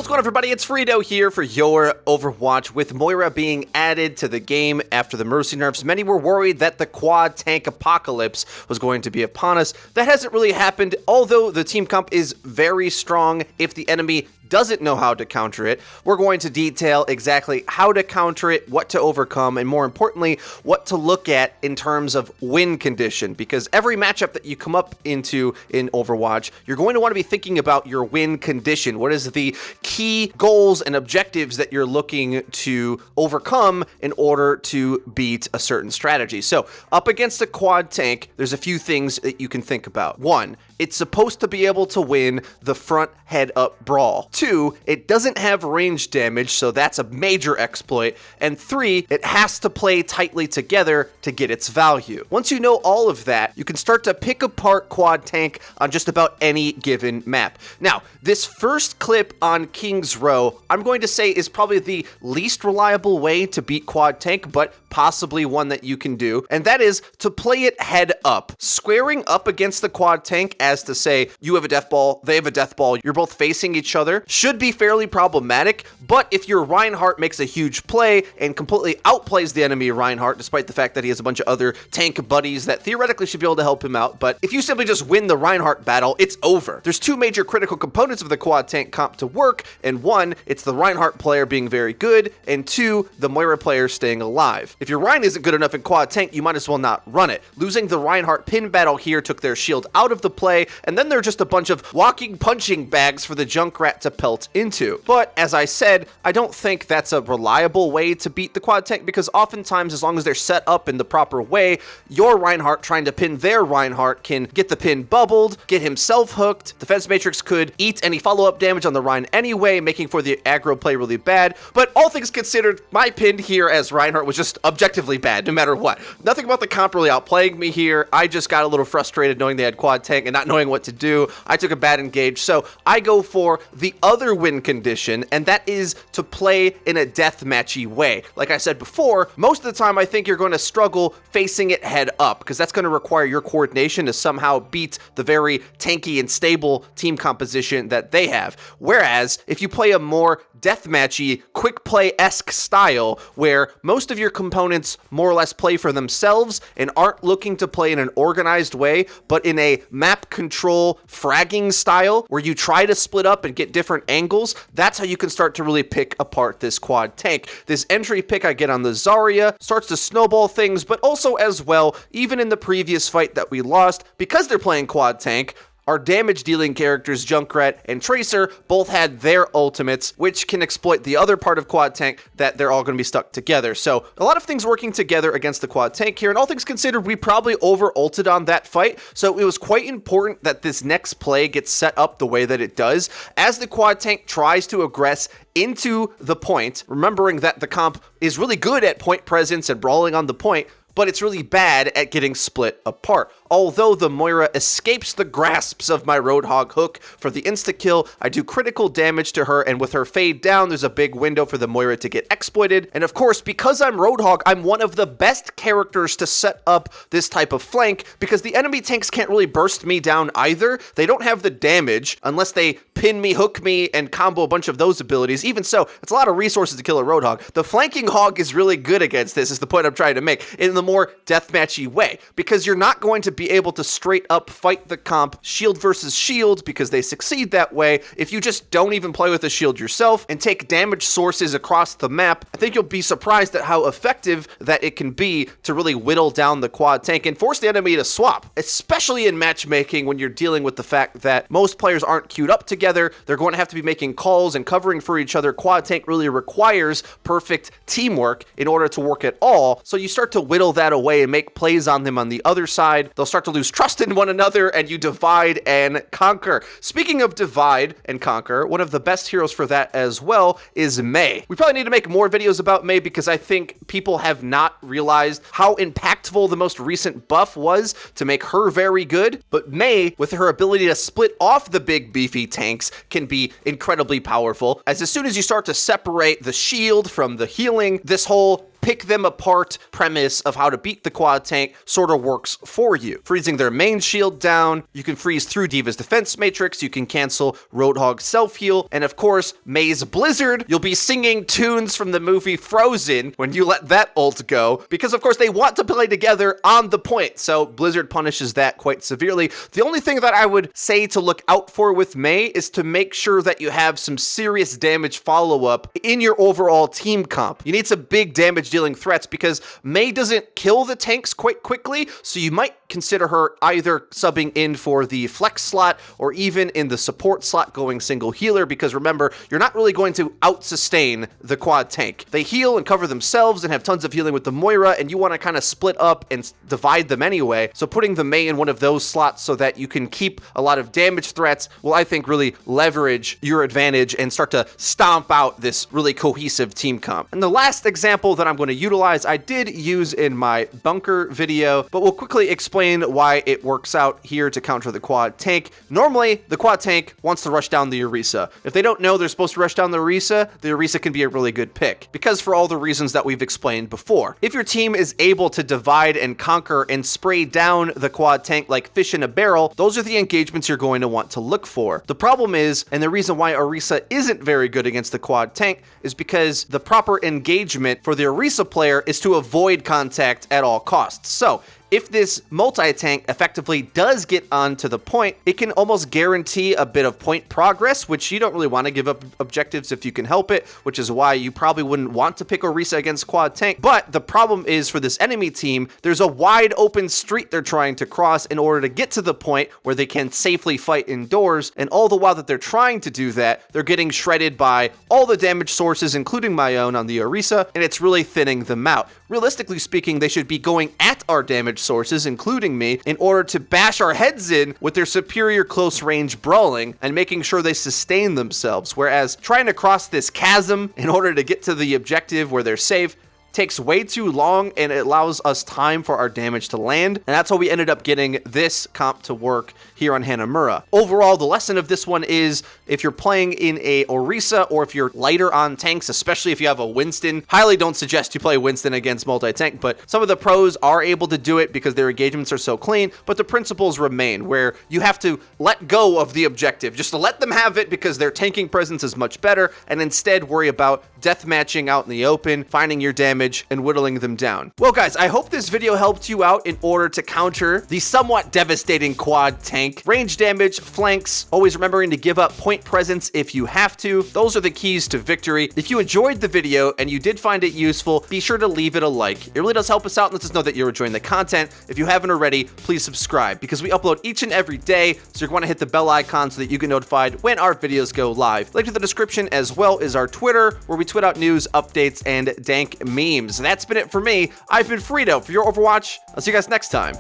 going on, everybody? It's FREEDO here for your Overwatch. With Moira being added to the game after the Mercy nerfs, many were worried that the quad tank apocalypse was going to be upon us. That hasn't really happened, although the team comp is very strong if the enemy doesn't know how to counter it. We're going to detail exactly how to counter it, what to overcome, and more importantly, what to look at in terms of win condition, because every matchup that you come up into in Overwatch, you're going to want to be thinking about your win condition. What is the key goals and objectives that you're looking to overcome in order to beat a certain strategy? So, up against a quad tank, there's a few things that you can think about. One, it's supposed to be able to win the front head-up brawl. 2, it doesn't have range damage, so that's a major exploit. And 3, it has to play tightly together to get its value. Once you know all of that, you can start to pick apart quad tank on just about any given map. Now, this first clip on King's Row, I'm going to say is probably the least reliable way to beat quad tank, but possibly one that you can do, and that is to play it head up. Squaring up against the quad tank, as to say, you have a death ball, they have a death ball, you're both facing each other, should be fairly problematic, but if your Reinhardt makes a huge play and completely outplays the enemy Reinhardt, despite the fact that he has a bunch of other tank buddies that theoretically should be able to help him out, but if you simply just win the Reinhardt battle, it's over. There's 2 major critical components of the quad tank comp to work, and 1, it's the Reinhardt player being very good, and 2, the Moira player staying alive. If your Rein isn't good enough in quad tank, you might as well not run it. Losing the Reinhardt pin battle here took their shield out of the play, and then they're just a bunch of walking punching bags for the Junkrat to pelt into. But as I said, I don't think that's a reliable way to beat the quad tank, because oftentimes, as long as they're set up in the proper way, your Reinhardt trying to pin their Reinhardt can get the pin bubbled, get himself hooked. Defense Matrix could eat any follow-up damage on the Rein anyway, making for the aggro play really bad. But all things considered, my pin here as Reinhardt was just objectively bad, no matter what. Nothing about the comp really outplaying me here. I just got a little frustrated knowing they had quad tank and not knowing what to do. I took a bad engage, so I go for the other win condition, and that is to play in a deathmatchy way. Like I said before, most of the time I think you're going to struggle facing it head up, because that's going to require your coordination to somehow beat the very tanky and stable team composition that they have. Whereas, if you play a more deathmatchy, quick play-esque style, where most of your components more or less play for themselves and aren't looking to play in an organized way, but in a map control fragging style, where you try to split up and get different angles, that's how you can start to really pick apart this quad tank. This entry pick I get on the Zarya starts to snowball things, but also as well, even in the previous fight that we lost, because they're playing quad tank, our damage-dealing characters, Junkrat and Tracer, both had their ultimates, which can exploit the other part of quad tank that they're all going to be stuck together. So, a lot of things working together against the quad tank here, and all things considered, we probably over-ulted on that fight, so it was quite important that this next play gets set up the way that it does. As the quad tank tries to aggress into the point, remembering that the comp is really good at point presence and brawling on the point, but it's really bad at getting split apart. Although the Moira escapes the grasps of my Roadhog hook for the insta-kill, I do critical damage to her, and with her fade down, there's a big window for the Moira to get exploited. And of course, because I'm Roadhog, I'm one of the best characters to set up this type of flank, because the enemy tanks can't really burst me down either. They don't have the damage, unless they pin me, hook me, and combo a bunch of those abilities. Even so, it's a lot of resources to kill a Roadhog. The flanking hog is really good against this, is the point I'm trying to make, in the more deathmatchy way, because you're not going to be able to straight up fight the comp shield versus shield, because they succeed that way. If you just don't even play with a shield yourself and take damage sources across the map, I think you'll be surprised at how effective that it can be to really whittle down the quad tank and force the enemy to swap, especially in matchmaking when you're dealing with the fact that most players aren't queued up together. They're going to have to be making calls and covering for each other. Quad tank really requires perfect teamwork in order to work at all, so you start to whittle that away and make plays on them on the other side. They'll start to lose trust in one another, and you divide and conquer. Speaking of divide and conquer, one of the best heroes for that as well is Mei. We probably need to make more videos about Mei, because I think people have not realized how impactful the most recent buff was to make her very good. But Mei, with her ability to split off the big beefy tanks, can be incredibly powerful, as soon as you start to separate the shield from the healing, this whole pick them apart premise of how to beat the quad tank sort of works for you. Freezing their main shield down, you can freeze through D.Va's defense matrix, you can cancel Roadhog's self-heal, and of course, Mei's Blizzard, you'll be singing tunes from the movie Frozen when you let that ult go, because of course they want to play together on the point, so Blizzard punishes that quite severely. The only thing that I would say to look out for with Mei is to make sure that you have some serious damage follow-up in your overall team comp. You need some big damage dealing threats because Mei doesn't kill the tanks quite quickly, so you might consider her either subbing in for the flex slot or even in the support slot going single healer, because remember, you're not really going to out-sustain the quad tank. They heal and cover themselves and have tons of healing with the Moira, and you want to kind of split up and divide them anyway, so putting the Mei in one of those slots so that you can keep a lot of damage threats will, I think, really leverage your advantage and start to stomp out this really cohesive team comp. And the last example that I'm going to utilize, I did use in my bunker video, but we'll quickly explain why it works out here to counter the quad tank. Normally, the quad tank wants to rush down the Orisa. If they don't know they're supposed to rush down the Orisa can be a really good pick, because for all the reasons that we've explained before. If your team is able to divide and conquer and spray down the quad tank like fish in a barrel, those are the engagements you're going to want to look for. The problem is, and the reason why Orisa isn't very good against the quad tank, is because the proper engagement for the Orisa player is to avoid contact at all costs. So, if this multi-tank effectively does get onto the point, it can almost guarantee a bit of point progress, which you don't really want to give up objectives if you can help it, which is why you probably wouldn't want to pick Orisa against quad tank. But the problem is, for this enemy team, there's a wide open street they're trying to cross in order to get to the point where they can safely fight indoors, and all the while that they're trying to do that, they're getting shredded by all the damage sources, including my own on the Orisa, and it's really thinning them out. Realistically speaking, they should be going at our damage sources, including me, in order to bash our heads in with their superior close range brawling and making sure they sustain themselves, whereas trying to cross this chasm in order to get to the objective where they're safe takes way too long, and it allows us time for our damage to land, and that's how we ended up getting this comp to work here on Hanamura. Overall, the lesson of this one is, if you're playing in a Orisa, or if you're lighter on tanks, especially if you have a Winston, highly don't suggest you play Winston against multi-tank, but some of the pros are able to do it because their engagements are so clean, but the principles remain, where you have to let go of the objective, just to let them have it because their tanking presence is much better, and instead worry about death matching out in the open, finding your damage, and whittling them down. Well guys, I hope this video helped you out in order to counter the somewhat devastating quad tank. Range damage, flanks, always remembering to give up point presence if you have to. Those are the keys to victory. If you enjoyed the video and you did find it useful, be sure to leave it a like. It really does help us out and lets us know that you're enjoying the content. If you haven't already, please subscribe, because we upload each and every day, so you're going to hit the bell icon so that you get notified when our videos go live. Link to the description, as well as our Twitter, where we tweet out news, updates, and dank memes. That's been it for me. I've been FREEDO for your Overwatch. I'll see you guys next time.